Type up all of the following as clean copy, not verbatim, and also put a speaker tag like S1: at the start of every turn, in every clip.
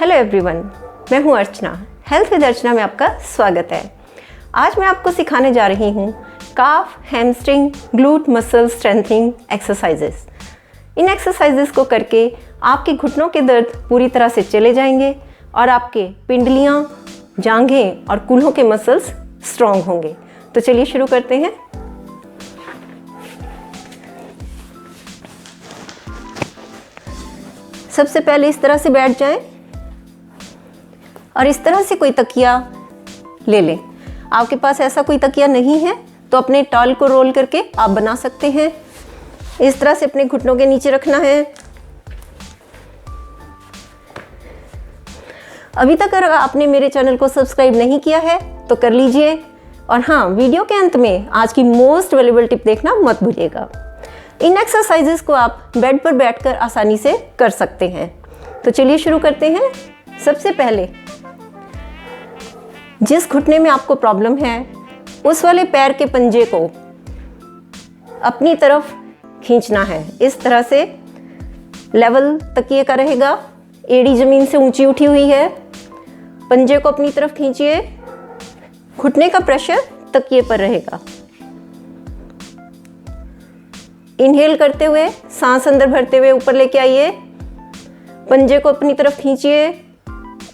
S1: Hello everyone, मैं हूं अर्चना। Health with अर्चना में आपका स्वागत है। आज मैं आपको सिखाने जा रही हूं calf, hamstring, glute muscle strengthening exercises. इन एक्सरसाइजेस को करके आपके घुटनों के दर्द पूरी तरह से चले जाएंगे और आपके पिंडलियां, जांघें और कूल्हों के मसल्स स्ट्रॉन्ग होंगे। तो चलिए शुरू करते हैं। सबसे पहले इस तरह से बैठ जाएं और इस तरह से कोई तकिया ले लें। आपके पास ऐसा कोई तकिया नहीं है तो अपने टॉल को रोल करके आप बना सकते हैं। इस तरह से अपने घुटनों के नीचे रखना है। अभी तक अगर आपने मेरे चैनल को सब्सक्राइब नहीं किया है तो कर लीजिए। और हाँ, वीडियो के अंत में आज की मोस्ट वैल्यूएबल टिप देखना मत भूलिएगा। इन एक्सरसाइजेस को आप बेड पर बैठकर आसानी से कर सकते हैं। तो चलिए शुरू करते हैं। सबसे पहले जिस घुटने में आपको प्रॉब्लम है उस वाले पैर के पंजे को अपनी तरफ खींचना है। इस तरह से लेवल तकिए का रहेगा, एड़ी जमीन से ऊंची उठी हुई है। पंजे को अपनी तरफ खींचिए, घुटने का प्रेशर तकिए पर रहेगा। इनहेल करते हुए सांस अंदर भरते हुए ऊपर लेके आइए। पंजे को अपनी तरफ खींचिए।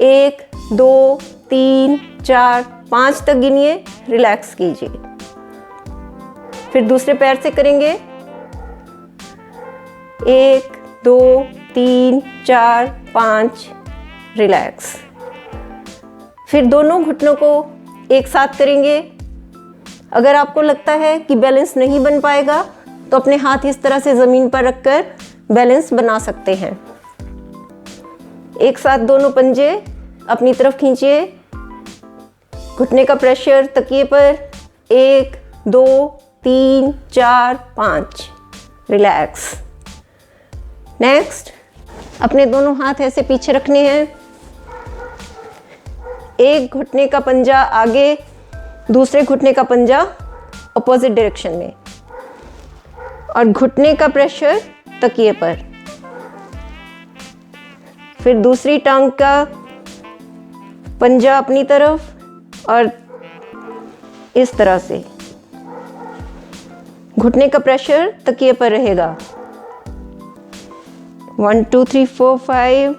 S1: 1, 2, 3, 4, 5 तक गिनिए, रिलैक्स कीजिए। फिर दूसरे पैर से करेंगे। 1, 2, 3, 4, 5, रिलैक्स। फिर दोनों घुटनों को एक साथ करेंगे। अगर आपको लगता है कि बैलेंस नहीं बन पाएगा तो अपने हाथ इस तरह से ज़मीन पर रखकर बैलेंस बना सकते हैं। एक साथ दोनों पंजे अपनी तरफ खींचिए। घुटने का प्रेशर तकिए पर। 1, 2, 3, 4, 5, रिलैक्स। नेक्स्ट, अपने दोनों हाथ ऐसे पीछे रखने हैं। एक घुटने का पंजा आगे, दूसरे घुटने का पंजा अपोजिट डायरेक्शन में और घुटने का प्रेशर तकिए पर। फिर दूसरी टांग का पंजा अपनी तरफ और इस तरह से घुटने का प्रेशर तकिए पर रहेगा। 1 2 3 4 5,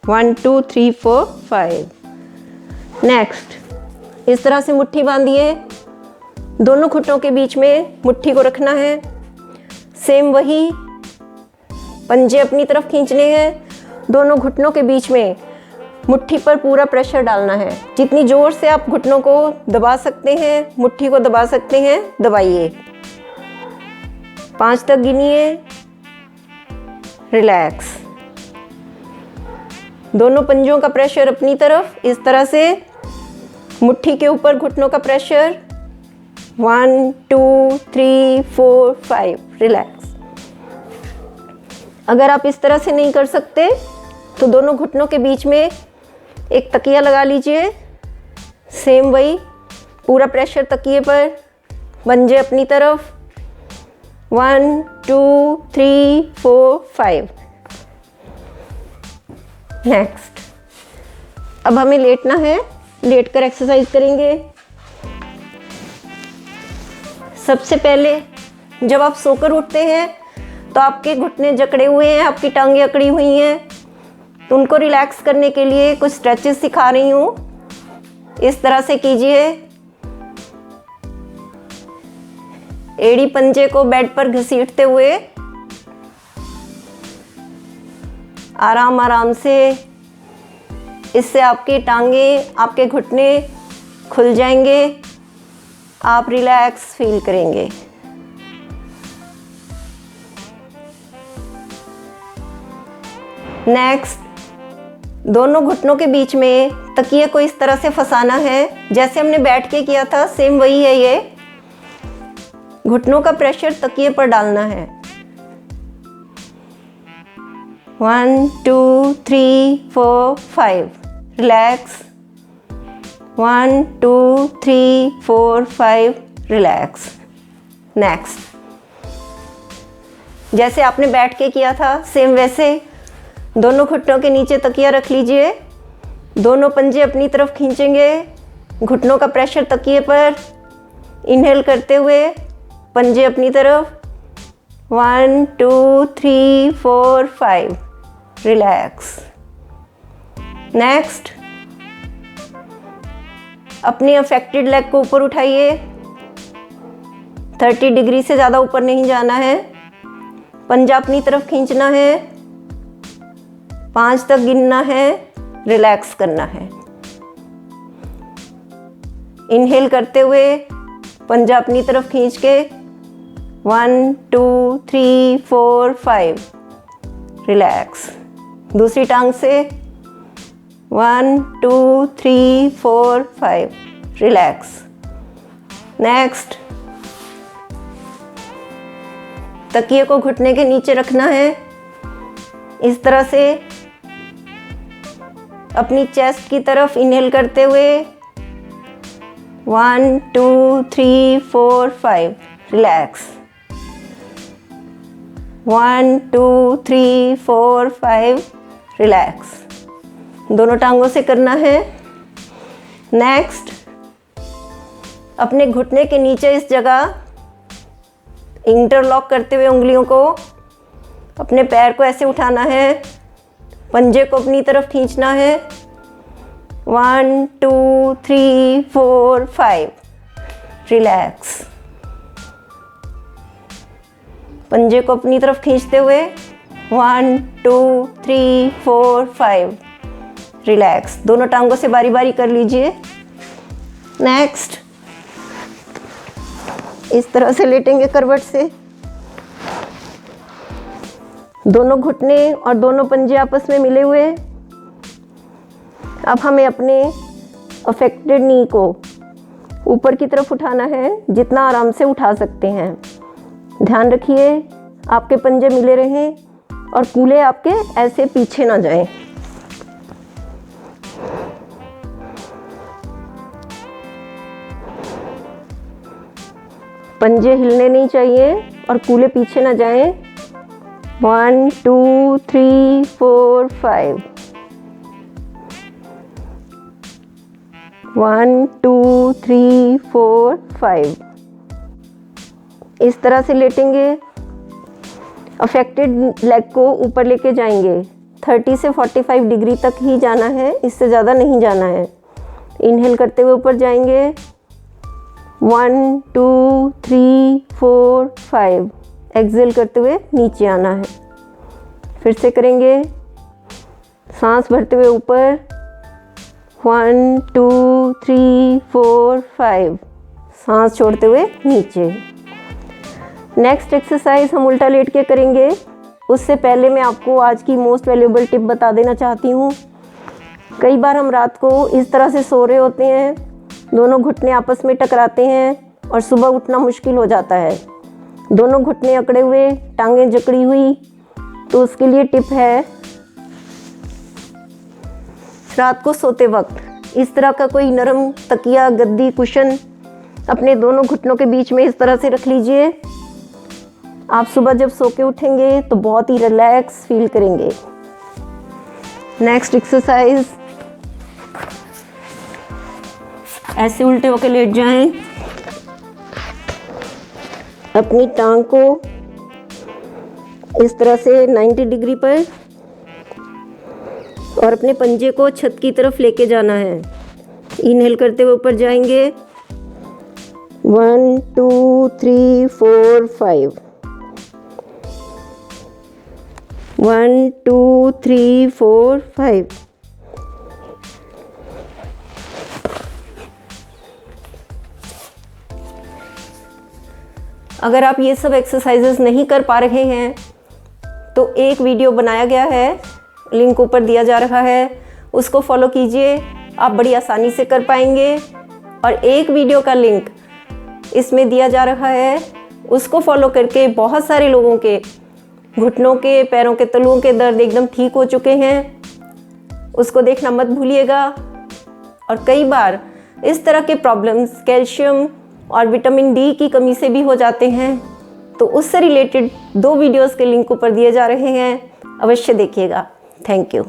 S1: 1 2 3 4 5। नेक्स्ट, इस तरह से मुट्ठी बांधिए। दोनों घुटनों के बीच में मुट्ठी को रखना है। सेम वही, पंजे अपनी तरफ खींचने हैं। दोनों घुटनों के बीच में मुट्ठी पर पूरा प्रेशर डालना है। जितनी जोर से आप घुटनों को दबा सकते हैं, मुट्ठी को दबा सकते हैं, दबाइए। 5 तक गिनिए, रिलैक्स। दोनों पंजों का प्रेशर अपनी तरफ, इस तरह से मुट्ठी के ऊपर घुटनों का प्रेशर। 1 2 3 4 5, रिलैक्स। अगर आप इस तरह से नहीं कर सकते तो दोनों घुटनों के बीच में एक तकिया लगा लीजिए। सेम वही, पूरा प्रेशर तकिए पर, पंजे अपनी तरफ। 1 2 3 4 5। नेक्स्ट, अब हमें लेटना है। लेटकर एक्सरसाइज करेंगे। सबसे पहले जब आप सोकर उठते हैं तो आपके घुटने जकड़े हुए हैं, आपकी टांगें अकड़ी हुई हैं। तो उनको रिलैक्स करने के लिए कुछ स्ट्रेचेस सिखा रही हूँ। इस तरह से कीजिए। एड़ी पंजे को बेड पर घसीटते हुए आराम आराम से, इससे आपकी टांगें, आपके घुटने खुल जाएंगे। आप रिलैक्स फील करेंगे। नेक्स्ट, दोनों घुटनों के बीच में तकिए को इस तरह से फंसाना है जैसे हमने बैठ के किया था। सेम वही है ये। घुटनों का प्रेशर तकिए पर डालना है। 1 2 3 4 5, रिलैक्स। 1 2 3 4 5, रिलैक्स। नेक्स्ट, जैसे आपने बैठ के किया था सेम वैसे दोनों घुटनों के नीचे तकिया रख लीजिए, दोनों पंजे अपनी तरफ खींचेंगे, घुटनों का प्रेशर तकिए पर, इनहेल करते हुए पंजे अपनी तरफ, 1 2 3 4 5, रिलैक्स। नेक्स्ट, अपनी अफेक्टेड लेग को ऊपर उठाइए, 30 डिग्री से ज़्यादा ऊपर नहीं जाना है, पंजा अपनी तरफ खींचना है, 5 तक गिनना है, रिलैक्स करना है। इनहेल करते हुए पंजा अपनी तरफ खींच के 1 2 3 4 5, रिलैक्स। दूसरी टांग से 1 2 3 4 5, रिलैक्स। नेक्स्ट, तकिए को घुटने के नीचे रखना है, इस तरह से अपनी चेस्ट की तरफ इनहेल करते हुए 1 2 3 4 5, रिलैक्स। 1 2 3 4 5, रिलैक्स। दोनों टांगों से करना है। नेक्स्ट, अपने घुटने के नीचे इस जगह इंटरलॉक करते हुए उंगलियों को, अपने पैर को ऐसे उठाना है, पंजे को अपनी तरफ खींचना है, 1 2 3 4 5, रिलैक्स। पंजे को अपनी तरफ खींचते हुए 1 2 3 4 5, रिलैक्स। दोनों टांगों से बारी बारी कर लीजिए। नेक्स्ट, इस तरह से लेटेंगे करवट से, दोनों घुटने और दोनों पंजे आपस में मिले हुए। अब हमें अपने अफेक्टेड नी को ऊपर की तरफ उठाना है, जितना आराम से उठा सकते हैं। ध्यान रखिए आपके पंजे मिले रहें और कूल्हे आपके ऐसे पीछे ना जाएं। पंजे हिलने नहीं चाहिए और कूल्हे पीछे ना जाएं। 1 2 3 4 5, 1 2 3 4 5, इस तरह से लेटेंगे। अफेक्टेड लेग को ऊपर लेके जाएंगे, 30 से 45 डिग्री तक ही जाना है, इससे ज़्यादा नहीं जाना है। इनहेल करते हुए ऊपर जाएंगे, 1 2 3 4 5, एक्सेल करते हुए नीचे आना है। फिर से करेंगे, सांस भरते हुए ऊपर, 1 2 3 4 5, सांस छोड़ते हुए नीचे। नेक्स्ट एक्सरसाइज हम उल्टा लेट के करेंगे। उससे पहले मैं आपको आज की मोस्ट वैल्यूएबल टिप बता देना चाहती हूँ। कई बार हम रात को इस तरह से सो रहे होते हैं, दोनों घुटने आपस में टकराते हैं और सुबह उठना मुश्किल हो जाता है। दोनों घुटने अकड़े हुए, टांगें जकड़ी हुई, तो उसके लिए टिप है, रात को सोते वक्त इस तरह का कोई नरम तकिया, गद्दी, कुशन अपने दोनों घुटनों के बीच में इस तरह से रख लीजिए। आप सुबह जब सो के उठेंगे तो बहुत ही रिलैक्स फील करेंगे। नेक्स्ट एक्सरसाइज, ऐसे उल्टे होकर लेट जाएं, अपनी टांग को इस तरह से 90 डिग्री पर और अपने पंजे को छत की तरफ लेके जाना है। इनहेल करते हुए ऊपर जाएंगे, 1 2 3 4 5, 1 2 3 4 5, अगर आप ये सब एक्सरसाइजेस नहीं कर पा रहे हैं तो एक वीडियो बनाया गया है, लिंक ऊपर दिया जा रहा है, उसको फॉलो कीजिए, आप बड़ी आसानी से कर पाएंगे। और एक वीडियो का लिंक इसमें दिया जा रहा है, उसको फॉलो करके बहुत सारे लोगों के घुटनों के, पैरों के तलुओं के दर्द एकदम ठीक हो चुके हैं, उसको देखना मत भूलिएगा। और कई बार इस तरह के प्रॉब्लम्स कैल्शियम और विटामिन डी की कमी से भी हो जाते हैं, तो उससे रिलेटेड 2 वीडियोस के लिंक ऊपर दिए जा रहे हैं, अवश्य देखिएगा। Thank you.